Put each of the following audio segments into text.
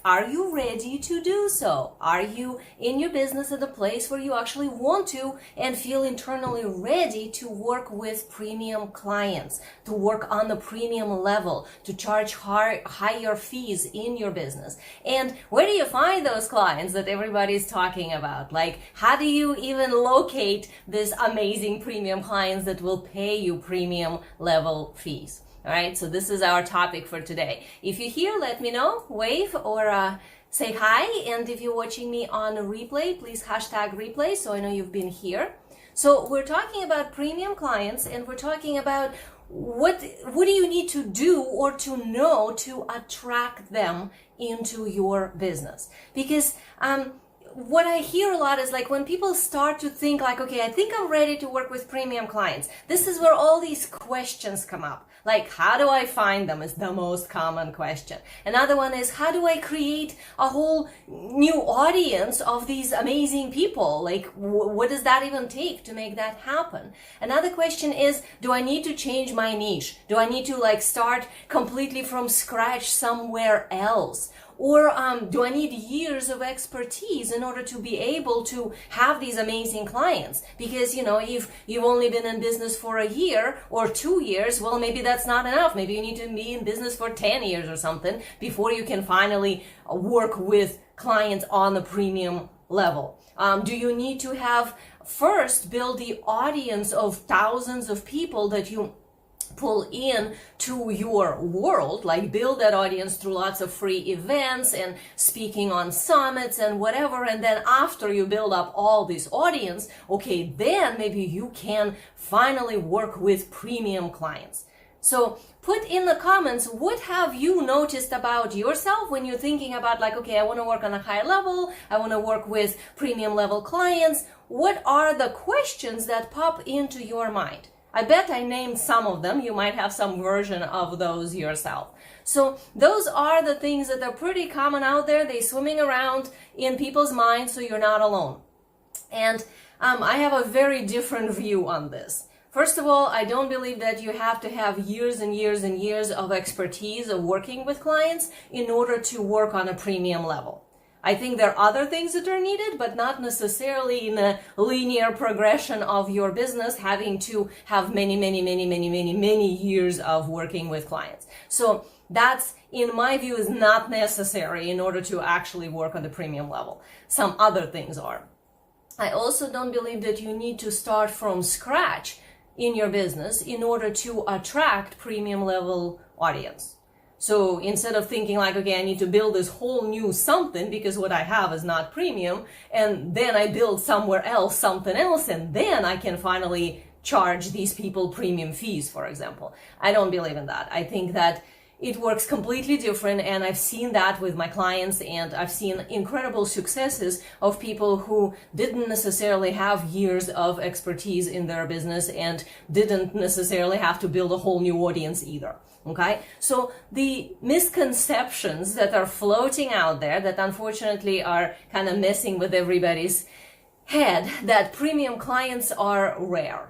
are you ready to do so? Are you in your business at a place where you actually want to and feel internally ready to work with premium clients, to work on the premium level, to charge higher fees in your business? And where do you find those clients that everybody's talking about? Like, how do you even locate these amazing premium clients that will pay you premium level fees? All right, so this is our topic for today. If you're here, let me know, wave or say hi. And if you're watching me on a replay, please hashtag replay so I know you've been here. So we're talking about premium clients, and we're talking about what do you need to do or to know to attract them into your business? Because what I hear a lot is like when people start to think like, okay, I think I'm ready to work with premium clients. This is where all these questions come up. Like, how do I find them is the most common question. Another one is, how do I create a whole new audience of these amazing people? Like, what does that even take to make that happen? Another question is, do I need to change my niche? Do I need to like start completely from scratch somewhere else? Or do I need years of expertise in order to be able to have these amazing clients? Because, you know, if you've only been in business for a year or 2 years, well, maybe that's not enough. Maybe you need to be in business for 10 years or something before you can finally work with clients on the premium level. Do you need to have first build the audience of thousands of people that you pull in to your world, like build that audience through lots of free events and speaking on summits and whatever, and then after you build up all this audience, okay, then maybe you can finally work with premium clients. So put in the comments, what have you noticed about yourself when you're thinking about like, okay, I want to work on a high level, I want to work with premium level clients. What are the questions that pop into your mind? I bet I named some of them. You might have some version of those yourself. So those are the things that are pretty common out there. They're swimming around in people's minds, so you're not alone. And I have a very different view on this. First of all, I don't believe that you have to have years and years and years of expertise of working with clients in order to work on a premium level. I think there are other things that are needed, but not necessarily in a linear progression of your business, having to have many years of working with clients. So that's, in my view, is not necessary in order to actually work on the premium level. Some other things are. I also don't believe that you need to start from scratch in your business in order to attract premium level audience. So instead of thinking like, okay, I need to build this whole new something because what I have is not premium, and then I build somewhere else something else, and then I can finally charge these people premium fees, for example. I don't believe in that. I think that it works completely different, and I've seen that with my clients, and I've seen incredible successes of people who didn't necessarily have years of expertise in their business and didn't necessarily have to build a whole new audience either. Okay, so the misconceptions that are floating out there that unfortunately are kind of messing with everybody's head, that premium clients are rare,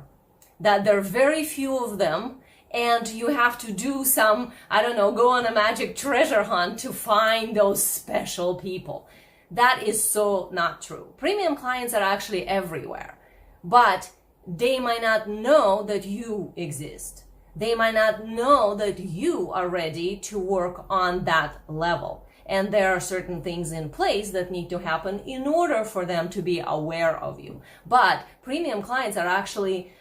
that there are very few of them, and you have to do some, I don't know, go on a magic treasure hunt to find those special people. That is so not true. Premium clients are actually everywhere, but they might not know that you exist. They might not know that you are ready to work on that level. And there are certain things in place that need to happen in order for them to be aware of you. But premium clients are actually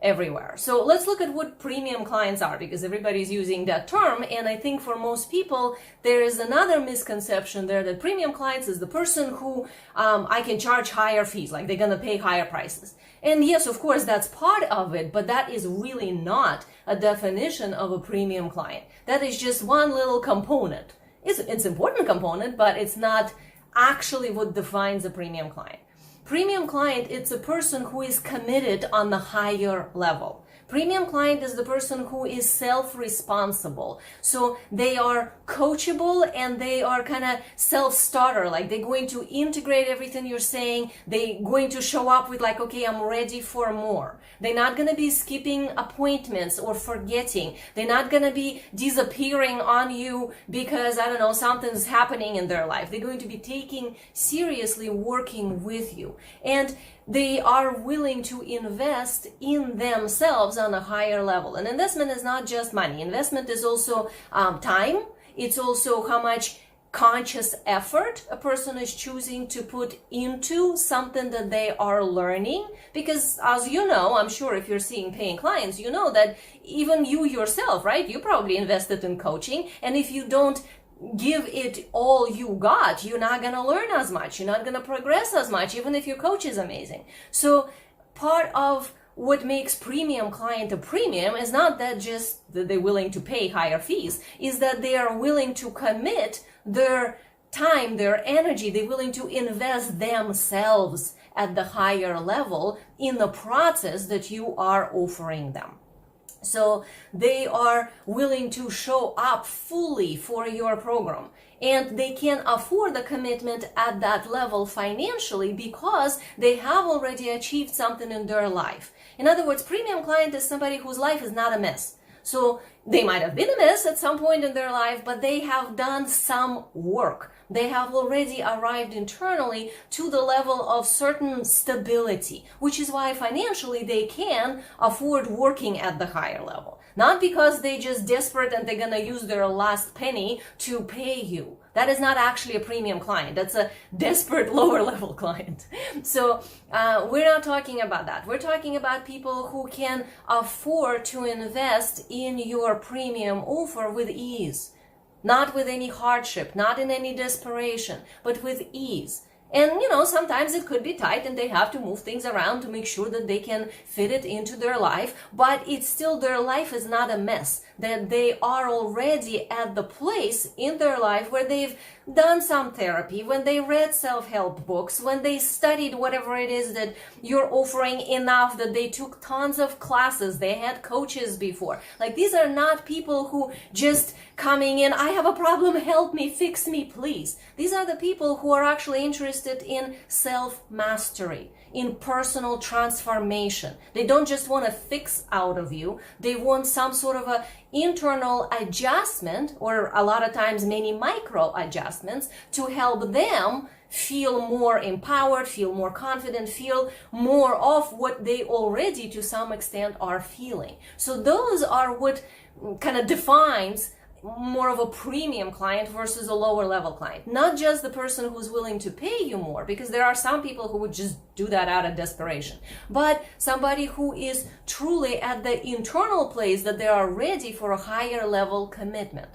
everywhere. So let's look at what premium clients are, because everybody's using that term. And I think for most people, there is another misconception there that premium clients is the person who I can charge higher fees, like they're going to pay higher prices. And yes, of course, that's part of it, but that is really not a definition of a premium client. That is just one little component. It's an important component, but it's not actually what defines a premium client. Premium client, it's a person who is committed on the higher level. Premium client is the person who is self-responsible. So they are coachable and they are kind of self-starter. Like they're going to integrate everything you're saying. They're going to show up with like, okay, I'm ready for more. They're not going to be skipping appointments or forgetting. They're not going to be disappearing on you because, I don't know, something's happening in their life. They're going to be taking seriously working with you. And they are willing to invest in themselves on a higher level. And investment is not just money. Investment is also time. It's also how much conscious effort a person is choosing to put into something that they are learning. Because as you know, I'm sure if you're seeing paying clients, you know that even you yourself, right? You probably invested in coaching. And if you don't give it all you got, you're not going to learn as much. You're not going to progress as much, even if your coach is amazing. So part of what makes premium client a premium is not that just that they're willing to pay higher fees, is that they are willing to commit their time, their energy, they're willing to invest themselves at the higher level in the process that you are offering them. So they are willing to show up fully for your program, and they can afford the commitment at that level financially because they have already achieved something in their life. In other words, premium client is somebody whose life is not a mess. So they might have been a mess at some point in their life, but they have done some work. They have already arrived internally to the level of certain stability, which is why financially they can afford working at the higher level. Not because they're just desperate and they're going to use their last penny to pay you. That is not actually a premium client. That's a desperate lower level client. So we're not talking about that. We're talking about people who can afford to invest in your premium offer with ease. Not with any hardship, not in any desperation, but with ease. And, you know, sometimes it could be tight and they have to move things around to make sure that they can fit it into their life, but it's still, their life is not a mess, that they are already at the place in their life where they've done some therapy, when they read self-help books, when they studied whatever it is that you're offering enough, that they took tons of classes, they had coaches before. Like, these are not people who just coming in, I have a problem, help me, fix me, please. These are the people who are actually interested in self-mastery, in personal transformation. They don't just want to fix out of you. They want some sort of a internal adjustment, or a lot of times many micro adjustments, to help them feel more empowered, feel more confident, feel more of what they already to some extent are feeling. So those are what kind of defines more of a premium client versus a lower level client. Not just the person who's willing to pay you more, because there are some people who would just do that out of desperation, but somebody who is truly at the internal place that they are ready for a higher level commitment.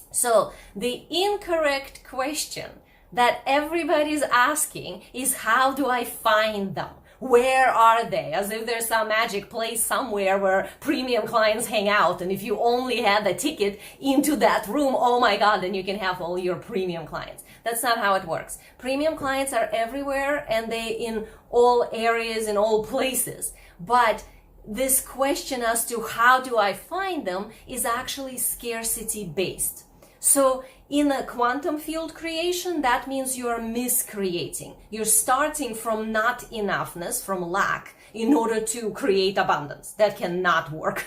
So the incorrect question that everybody's asking is, how do I find them? Where are they? As if there's some magic place somewhere where premium clients hang out, and if you only had the ticket into that room, oh my God, then you can have all your premium clients. That's not how it works. Premium clients are everywhere, and they in all areas, in all places. But this question as to how do I find them is actually scarcity based. So in a quantum field creation, that means you're miscreating. You're starting from not enoughness, from lack, in order to create abundance. That cannot work.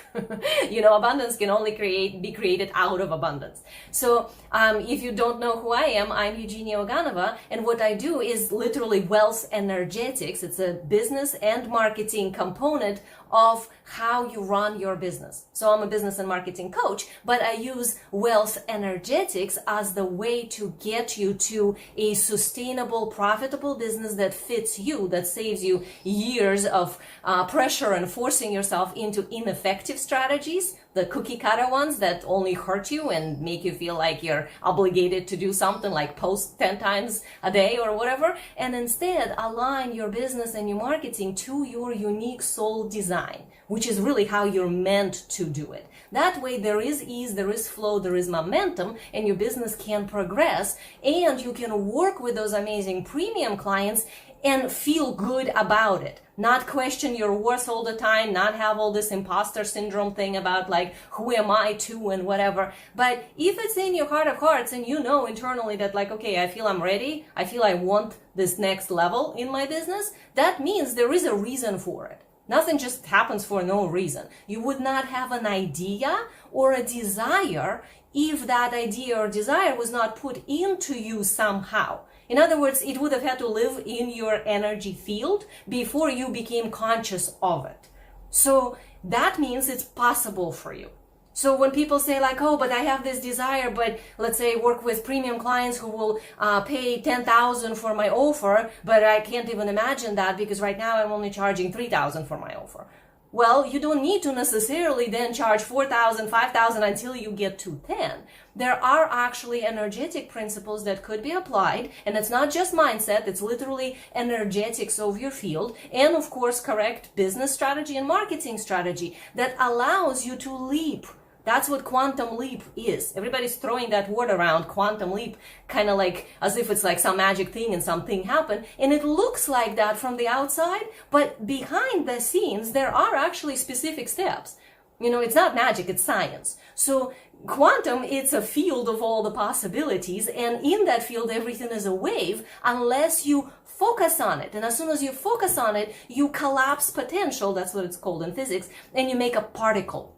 You know, abundance can only be created out of abundance. So if you don't know who I am, I'm Eugenia Oganova, and what I do is literally wealth energetics. It's a business and marketing component of how you run your business. So I'm a business and marketing coach, but I use wealth energetics as the way to get you to a sustainable, profitable business that fits you, that saves you years of pressure and forcing yourself into ineffective strategies, the cookie cutter ones that only hurt you and make you feel like you're obligated to do something like post 10 times a day or whatever, and instead align your business and your marketing to your unique soul design, which is really how you're meant to do it. That way there is ease, there is flow, there is momentum, and your business can progress, and you can work with those amazing premium clients and feel good about it. Not question your worth all the time, not have all this imposter syndrome thing about like, who am I to and whatever. But if it's in your heart of hearts and you know internally that like, okay, I feel I'm ready, I feel I want this next level in my business, that means there is a reason for it. Nothing just happens for no reason. You would not have an idea or a desire if that idea or desire was not put into you somehow. In other words, it would have had to live in your energy field before you became conscious of it. So that means it's possible for you. So when people say like, oh, but I have this desire, but let's say work with premium clients who will pay $10,000 for my offer, but I can't even imagine that because right now I'm only charging $3,000 for my offer. Well, you don't need to necessarily then charge $4,000, $5,000 until you get to 10. There are actually energetic principles that could be applied, and it's not just mindset, it's literally energetics of your field, and of course correct business strategy and marketing strategy that allows you to leap. That's what quantum leap is. Everybody's throwing that word around, quantum leap, kind of like as if it's like some magic thing and something happened. And it looks like that from the outside, but behind the scenes, there are actually specific steps. You know, it's not magic, it's science. So quantum, it's a field of all the possibilities. And in that field, everything is a wave unless you focus on it. And as soon as you focus on it, you collapse potential. That's what it's called in physics. And you make a particle.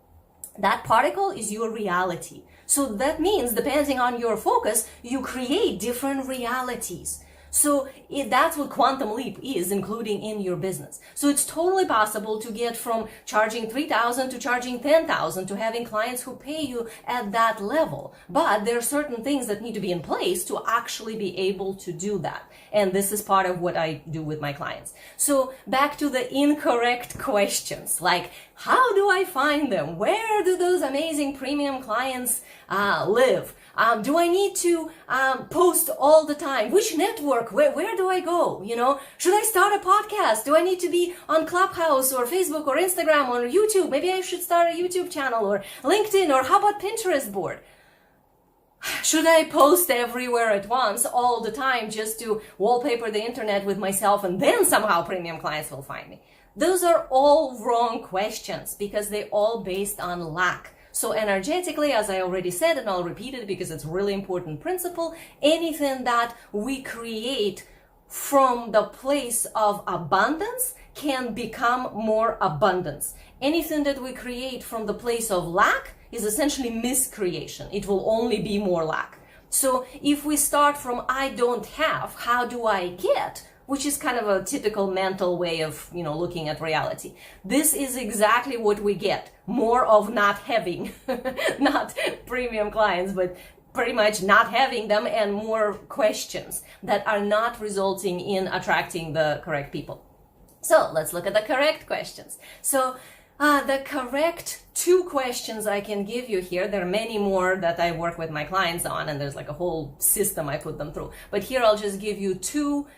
That particle is your reality. So that means, depending on your focus, you create different realities. So that's what quantum leap is, including in your business. So it's totally possible to get from charging $3,000 to charging $10,000 to having clients who pay you at that level. But there are certain things that need to be in place to actually be able to do that. And this is part of what I do with my clients. So back to the incorrect questions, like how do I find them? Where do those amazing premium clients live? Do I need to post all the time? Which network? Where do I go? You know, should I start a podcast? Do I need to be on Clubhouse or Facebook or Instagram or YouTube? Maybe I should start a YouTube channel or LinkedIn, or how about Pinterest board? Should I post everywhere at once all the time just to wallpaper the internet with myself and then somehow premium clients will find me? Those are all wrong questions because they're all based on lack. So energetically, as I already said, and I'll repeat it because it's a really important principle, anything that we create from the place of abundance can become more abundance. Anything that we create from the place of lack is essentially miscreation. It will only be more lack. So if we start from I don't have, how do I get? Which is kind of a typical mental way of, you know, looking at reality. This is exactly what we get. More of not having, not premium clients, but pretty much not having them, and more questions that are not resulting in attracting the correct people. So let's look at the correct questions. So the correct 2 questions I can give you here. There are many more that I work with my clients on, and there's like a whole system I put them through. But here I'll just give you 2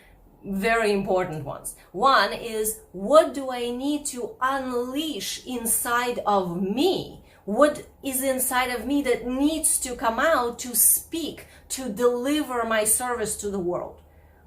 very important ones. One is, what do I need to unleash inside of me? What is inside of me that needs to come out to speak, to deliver my service to the world?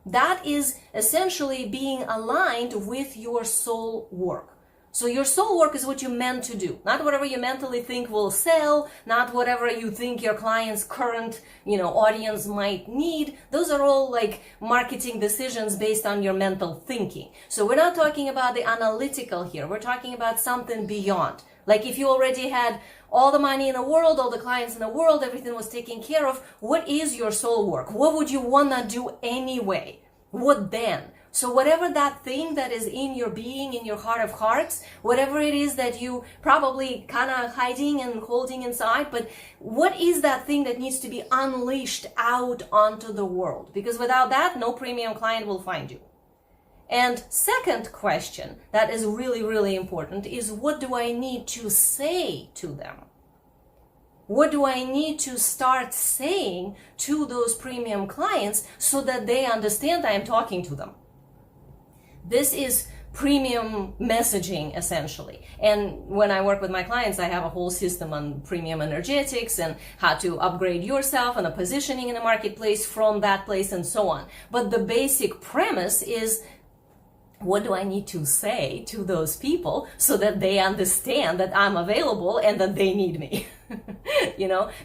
That is essentially being aligned with your soul work. So your soul work is what you're meant to do, not whatever you mentally think will sell, not whatever you think your client's current, audience might need. Those are all like marketing decisions based on your mental thinking. So we're not talking about the analytical here. We're talking about something beyond. Like if you already had all the money in the world, all the clients in the world, everything was taken care of, what is your soul work? What would you want to do anyway? What then? So whatever that thing that is in your being, in your heart of hearts, whatever it is that you probably kind of hiding and holding inside, but what is that thing that needs to be unleashed out onto the world? Because without that, no premium client will find you. And second question that is really, really important is, what do I need to say to them? What do I need to start saying to those premium clients so that they understand I am talking to them? This is premium messaging, essentially. And when I work with my clients, I have a whole system on premium energetics and how to upgrade yourself and the positioning in the marketplace from that place and so on. But the basic premise is, what do I need to say to those people so that they understand that I'm available and that they need me?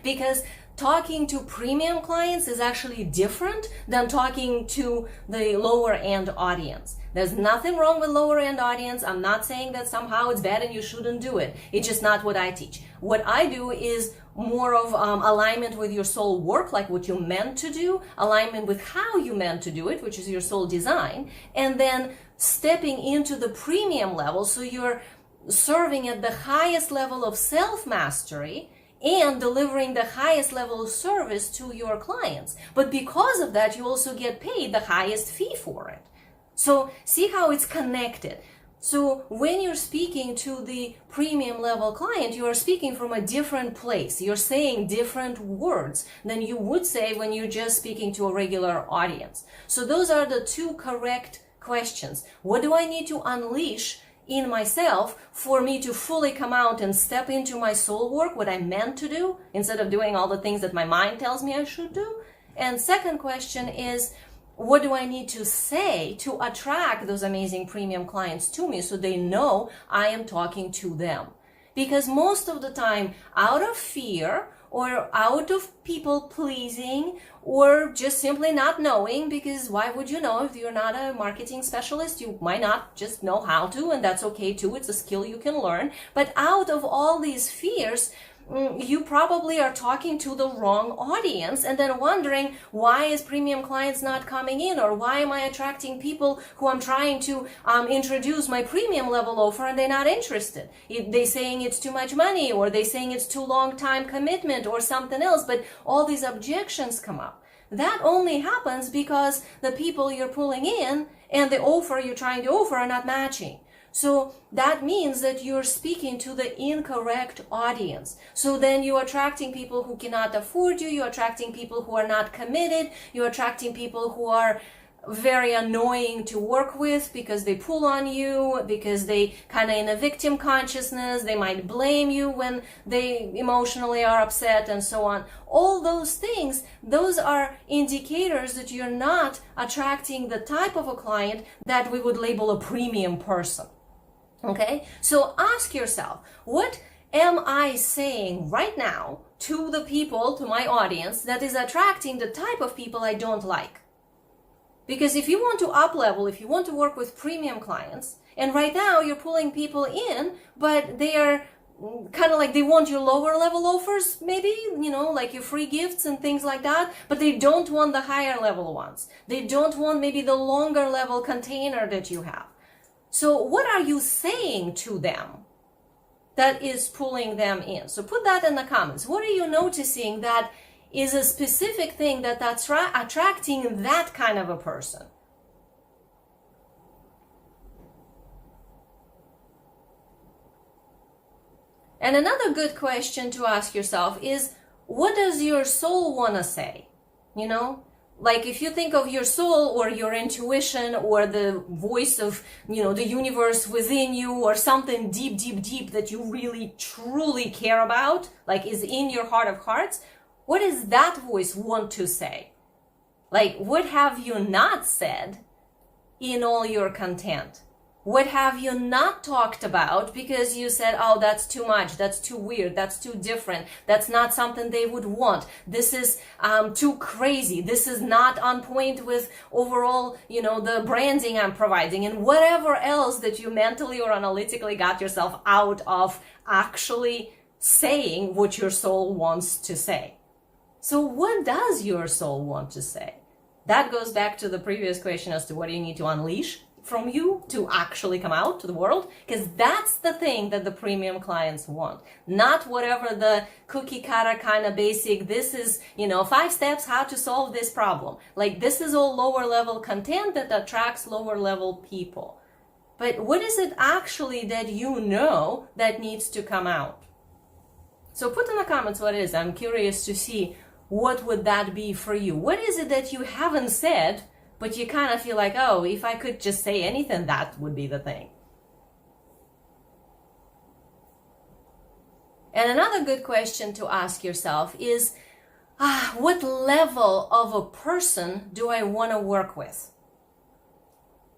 Because talking to premium clients is actually different than talking to the lower end audience. There's nothing wrong with lower end audience. I'm not saying that somehow it's bad and you shouldn't do it. It's just not what I teach. What I do is more of alignment with your soul work, like what you meant to do, alignment with how you meant to do it, which is your soul design, and then stepping into the premium level so you're serving at the highest level of self-mastery and delivering the highest level of service to your clients. But because of that, you also get paid the highest fee for it. So see how it's connected. So when you're speaking to the premium level client, you are speaking from a different place. You're saying different words than you would say when you're just speaking to a regular audience. So those are the two correct questions. What do I need to unleash in myself for me to fully come out and step into my soul work, what I meant to do, instead of doing all the things that my mind tells me I should do? And second question is, what do I need to say to attract those amazing premium clients to me so they know I am talking to them? Because most of the time, out of fear or out of people pleasing or just simply not knowing, because why would you know if you're not a marketing specialist? You might not just know how to, and that's okay too. It's a skill you can learn. But out of all these fears, you probably are talking to the wrong audience and then wondering, why is premium clients not coming in, or why am I attracting people who I'm trying to introduce my premium level offer and they're not interested? They're saying it's too much money, or they're saying it's too long time commitment or something else, but all these objections come up. That only happens because the people you're pulling in and the offer you're trying to offer are not matching. So that means that you're speaking to the incorrect audience. So then you're attracting people who cannot afford you, you're attracting people who are not committed, you're attracting people who are very annoying to work with because they pull on you, because they kind of in a victim consciousness, they might blame you when they emotionally are upset and so on. All those things, those are indicators that you're not attracting the type of a client that we would label a premium person. Okay, so ask yourself, what am I saying right now to the people, to my audience, that is attracting the type of people I don't like? Because if you want to up level, if you want to work with premium clients, and right now you're pulling people in, but they are kind of like they want your lower level offers, maybe, like your free gifts and things like that, but they don't want the higher level ones. They don't want maybe the longer level container that you have. So what are you saying to them that is pulling them in? So put that in the comments. What are you noticing that is a specific thing that's attracting that kind of a person? And another good question to ask yourself is, what does your soul want to say? Like if you think of your soul or your intuition or the voice of, the universe within you, or something deep, deep, deep that you really, truly care about, like is in your heart of hearts, what does that voice want to say? Like, what have you not said in all your content? What have you not talked about because you said, oh, that's too much, that's too weird, that's too different, that's not something they would want, this is too crazy, this is not on point with overall, the branding I'm providing, and whatever else that you mentally or analytically got yourself out of actually saying what your soul wants to say. So what does your soul want to say? That goes back to the previous question as to what do you need to unleash from you to actually come out to the world, because that's the thing that the premium clients want, not whatever the cookie cutter kind of basic, this is 5 steps how to solve this problem. Like, this is all lower level content that attracts lower level people. But what is it actually that that needs to come out? So put in the comments what it is. I'm curious to see what would that be for you. What is it that you haven't said, but you kind of feel like, oh, if I could just say anything, that would be the thing. And another good question to ask yourself is, what level of a person do I want to work with?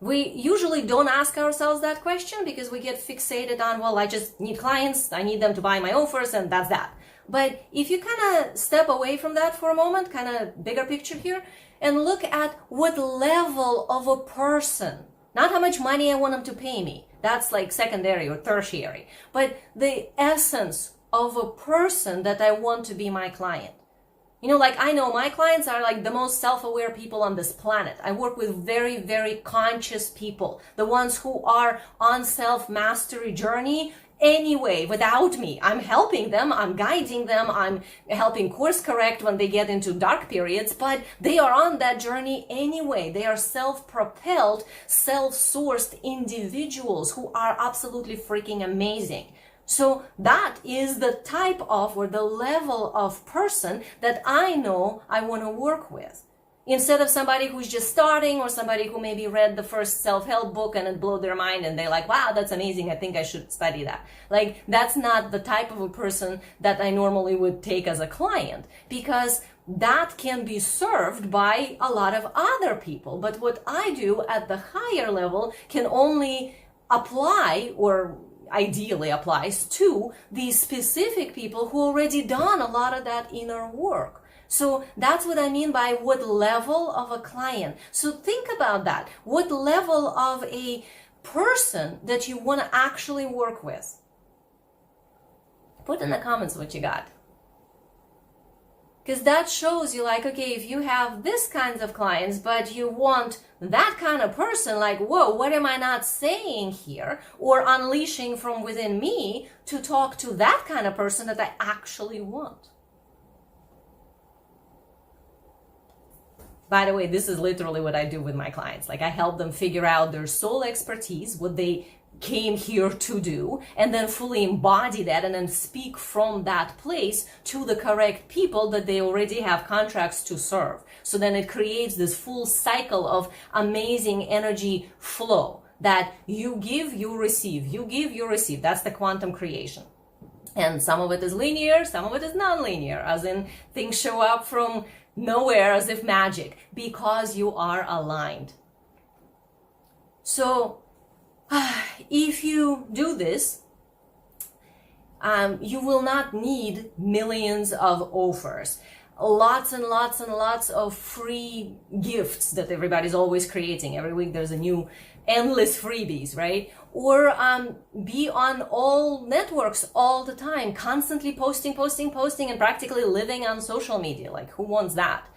We usually don't ask ourselves that question because we get fixated on, well, I just need clients, I need them to buy my offers, and that's that. But if you kind of step away from that for a moment, kind of bigger picture here, and look at what level of a person, not how much money I want them to pay me, that's like secondary or tertiary, but the essence of a person that I want to be my client. You know, like I know my clients are like the most self-aware people on this planet. I work with very, very conscious people, the ones who are on self-mastery journey anyway, without me. I'm helping them, I'm guiding them, I'm helping course correct when they get into dark periods, but they are on that journey anyway. They are self-propelled, self-sourced individuals who are absolutely freaking amazing. So that is the type of, or the level of person that I know I want to work with. Instead of somebody who's just starting, or somebody who maybe read the first self-help book and it blew their mind and they're like, wow, that's amazing, I think I should study that. Like, that's not the type of a person that I normally would take as a client, because that can be served by a lot of other people. But what I do at the higher level can only apply, or ideally applies to these specific people who already done a lot of that inner work. So that's what I mean by what level of a client. So think about that. What level of a person that you want to actually work with? Put in the comments what you got. Because that shows you, like, okay, if you have this kinds of clients, but you want that kind of person, like, whoa, what am I not saying here? Or unleashing from within me to talk to that kind of person that I actually want. By the way, this is literally what I do with my clients. Like, I help them figure out their soul expertise, what they came here to do, and then fully embody that and then speak from that place to the correct people that they already have contracts to serve. So then it creates this full cycle of amazing energy flow that you give, you receive, you give, you receive. That's the quantum creation. And some of it is linear, some of it is non-linear, as in things show up from nowhere as if magic, because you are aligned. So if you do this, you will not need millions of offers, lots and lots and lots of free gifts that everybody's always creating. Every week there's a new endless freebies, right? Or be on all networks all the time, constantly posting, and practically living on social media. Like, who wants that?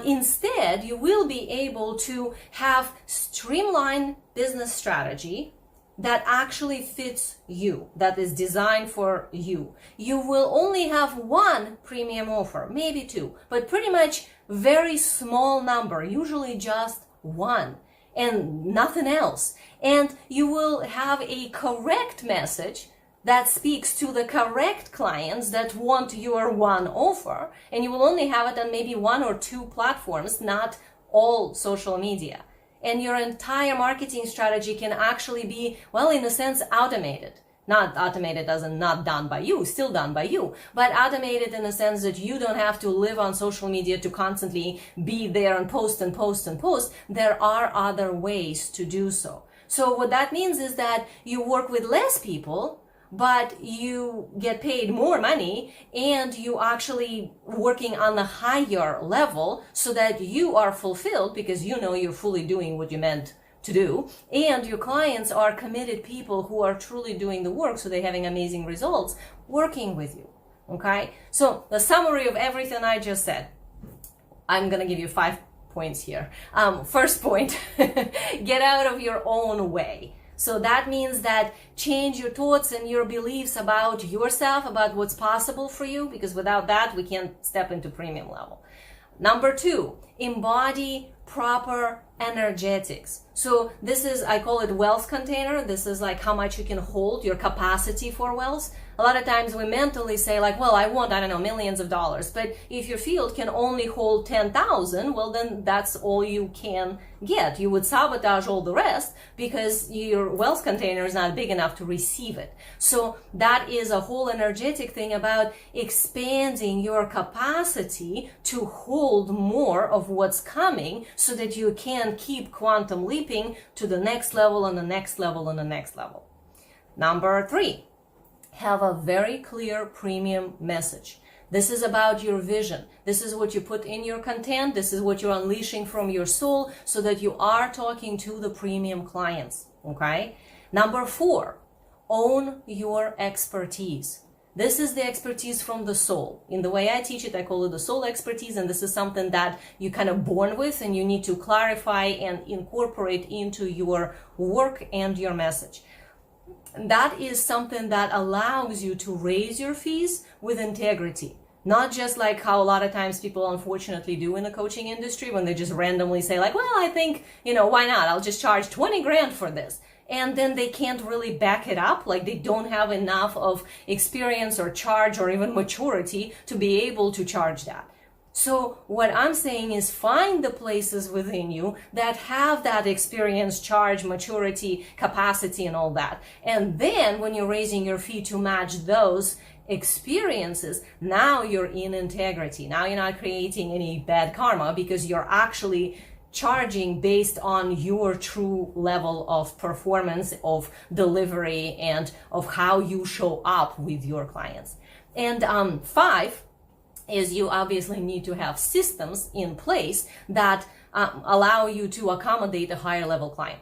Instead, you will be able to have streamlined business strategy that actually fits you, that is designed for you. You will only have one premium offer, maybe two, but pretty much very small number, usually just one and nothing else. And you will have a correct message that speaks to the correct clients that want your one offer, and you will only have it on maybe one or two platforms, not all social media. And your entire marketing strategy can actually be, well, in a sense, automated. Not automated as in not done by you, still done by you, but automated in the sense that you don't have to live on social media to constantly be there and post and post and post. There are other ways to do so. So what that means is that you work with less people, but you get paid more money, and you actually working on a higher level so that you are fulfilled because you know you're fully doing what you meant to do, and your clients are committed people who are truly doing the work, so they're having amazing results working with you. Okay, so the summary of everything I just said, I'm gonna give you 5 points here. First point, get out of your own way. So that means that change your thoughts and your beliefs about yourself, about what's possible for you, because without that, we can't step into premium level. Number 2, embody proper energetics. So this is, I call it wealth container. This is like how much you can hold, your capacity for wealth. A lot of times we mentally say like, well, I want, I don't know, millions of dollars. But if your field can only hold 10,000, well, then that's all you can get. You would sabotage all the rest because your wealth container is not big enough to receive it. So that is a whole energetic thing about expanding your capacity to hold more of what's coming so that you can keep quantum leaping to the next level and the next level and the next level. Number 3. Have a very clear premium message. This is about your vision. This is what you put in your content. This is what you're unleashing from your soul so that you are talking to the premium clients. Okay? Number 4, own your expertise. This is the expertise from the soul. In the way I teach it, I call it the soul expertise, and this is something that you're kind of born with and you need to clarify and incorporate into your work and your message. That is something that allows you to raise your fees with integrity. Not just like how a lot of times people unfortunately do in the coaching industry when they just randomly say like, well, I think, why not? I'll just charge 20 grand for this. And then they can't really back it up. Like they don't have enough of experience or charge or even maturity to be able to charge that. So what I'm saying is find the places within you that have that experience, charge, maturity, capacity, and all that. And then when you're raising your fee to match those experiences, now you're in integrity. Now you're not creating any bad karma because you're actually charging based on your true level of performance, of delivery, and of how you show up with your clients. And 5 is you obviously need to have systems in place that allow you to accommodate a higher level client.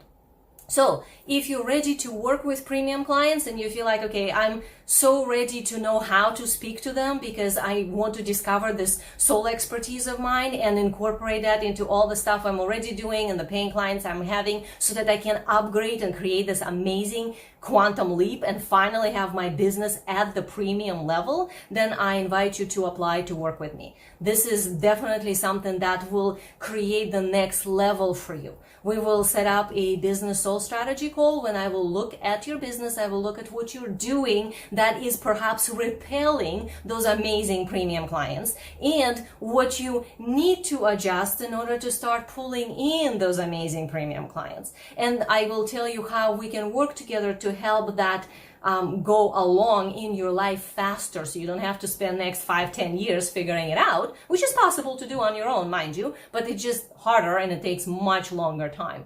So if you're ready to work with premium clients and you feel like, okay, I'm so ready to know how to speak to them because I want to discover this soul expertise of mine and incorporate that into all the stuff I'm already doing and the paying clients I'm having so that I can upgrade and create this amazing quantum leap and finally have my business at the premium level, then I invite you to apply to work with me. This is definitely something that will create the next level for you. We will set up a business soul strategy call when I will look at your business. I will look at what you're doing that is perhaps repelling those amazing premium clients and what you need to adjust in order to start pulling in those amazing premium clients. And I will tell you how we can work together to help that go along in your life faster so you don't have to spend the next 5-10 years figuring it out, which is possible to do on your own, mind you, but it's just harder and it takes much longer time.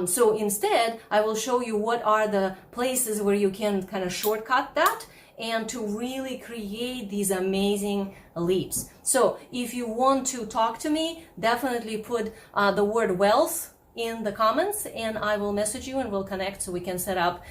So instead, I will show you what are the places where you can kind of shortcut that and to really create these amazing leaps. So if you want to talk to me, definitely put the word wealth in the comments and I will message you and we'll connect so we can set up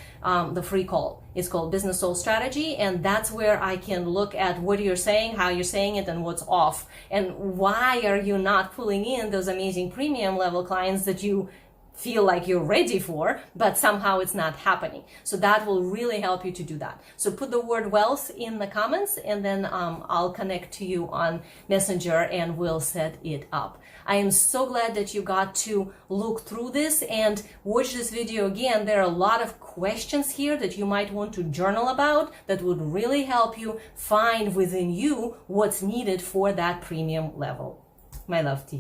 the free call. It's called Business Soul Strategy, and that's where I can look at what you're saying, how you're saying it, and what's off, and why are you not pulling in those amazing premium level clients that you feel like you're ready for, but somehow it's not happening. So that will really help you to do that. So put the word wealth in the comments and then I'll connect to you on Messenger and we'll set it up. I am so glad that you got to look through this and watch this video again. There are a lot of questions here that you might want to journal about that would really help you find within you what's needed for that premium level. My love to you.